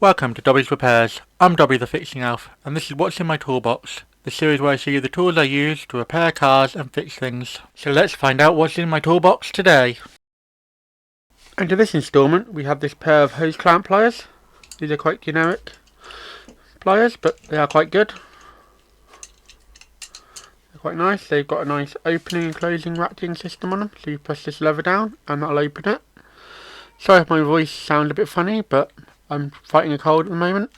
Welcome to Dobby's Repairs. I'm Dobby the Fixing Elf, and this is what's in my toolbox, the series where I show you the tools I use to repair cars and fix things. So let's find out what's in my toolbox today. Into this instalment we have this pair of hose clamp pliers. These are quite generic pliers, but they are quite good. They're quite nice. They've got a nice opening and closing ratcheting system on them, so you press this lever down and that'll open it. Sorry if my voice sounds a bit funny, but I'm fighting a cold at the moment.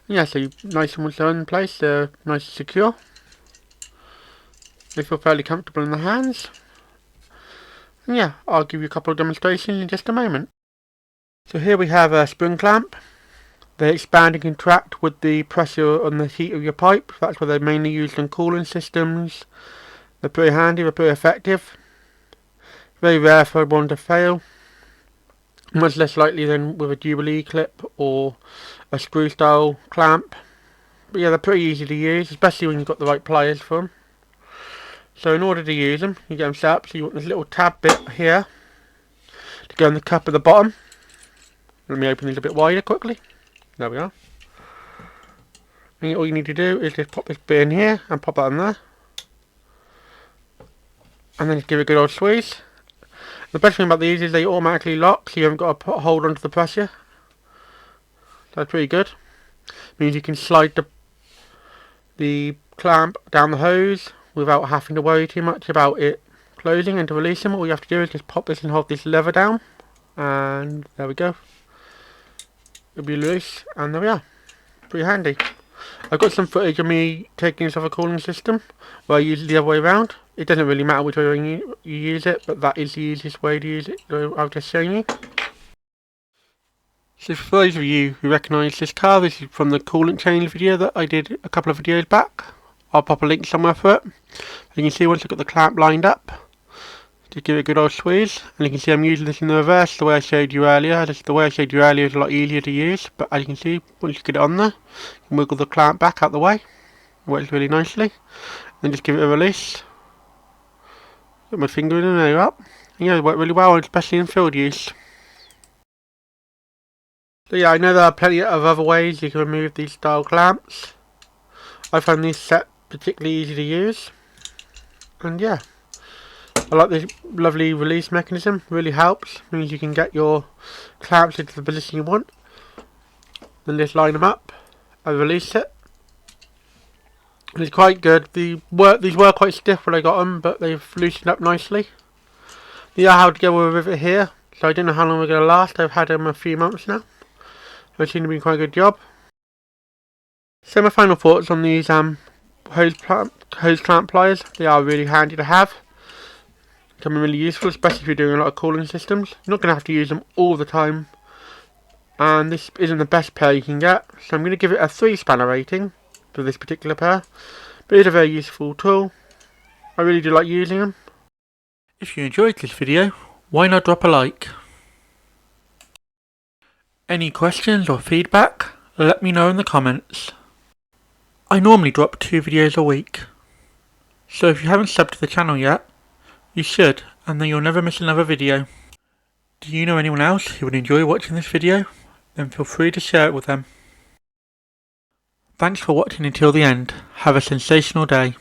Yeah, so nice and once they're in place, they're nice and secure. They feel fairly comfortable in the hands. And yeah, I'll give you a couple of demonstrations in just a moment. So here we have a spring clamp. They expand and contract with the pressure on the heat of your pipe. That's what they're mainly used in cooling systems. They're pretty handy, they're pretty effective. Very rare for one to fail. Much less likely than with a Jubilee clip or a screw style clamp. But yeah, they're pretty easy to use, especially when you've got the right pliers for them. So in order to use them, you get them set up. So you want this little tab bit here to go in the cup at the bottom. Let me open these a bit wider quickly. There we are. And all you need to do is just pop this bit in here and pop that in there. And then just give it a good old squeeze. The best thing about these is they automatically lock, so you haven't got to put a hold onto the pressure. That's pretty good. Means you can slide the clamp down the hose without having to worry too much about it closing. And to release them, all you have to do is just pop this and hold this lever down, and there we go. It'll be loose, and there we are. Pretty handy. I've got some footage of me taking this off a cooling system where I use it the other way around. It doesn't really matter which way you use it, but that is the easiest way to use it, so I've just shown you. So for those of you who recognise this car, this is from the coolant change video that I did a couple of videos back. I'll pop a link somewhere for it. You can see once I've got the clamp lined up, just give it a good old squeeze, and you can see I'm using this in the reverse the way I showed you earlier. The way I showed you earlier is a lot easier to use, but as you can see, once you get it on there, you can wiggle the clamp back out the way. It works really nicely. Then just give it a release. Put my finger in and there you are. And yeah, it worked really well, especially in field use. So yeah, I know there are plenty of other ways you can remove these style clamps. I found these set particularly easy to use. And yeah, I like this lovely release mechanism, really helps. Means you can get your clamps into the position you want. Then just line them up and release it. And it's quite good. These were quite stiff when I got them, but they've loosened up nicely. They are held together with a rivet here, so I don't know how long they're going to last. I've had them a few months now. They seem to be quite a good job. So my final thoughts on these hose clamp pliers. They are really handy to have. Can be really useful, especially if you're doing a lot of cooling systems. You're not going to have to use them all the time. And this isn't the best pair you can get, so I'm going to give it a 3 spanner rating for this particular pair. But it's a very useful tool. I really do like using them. If you enjoyed this video, why not drop a like? Any questions or feedback, let me know in the comments. I normally drop 2 videos a week. So if you haven't subbed to the channel yet, you should, and then you'll never miss another video. Do you know anyone else who would enjoy watching this video? Then feel free to share it with them. Thanks for watching until the end. Have a sensational day.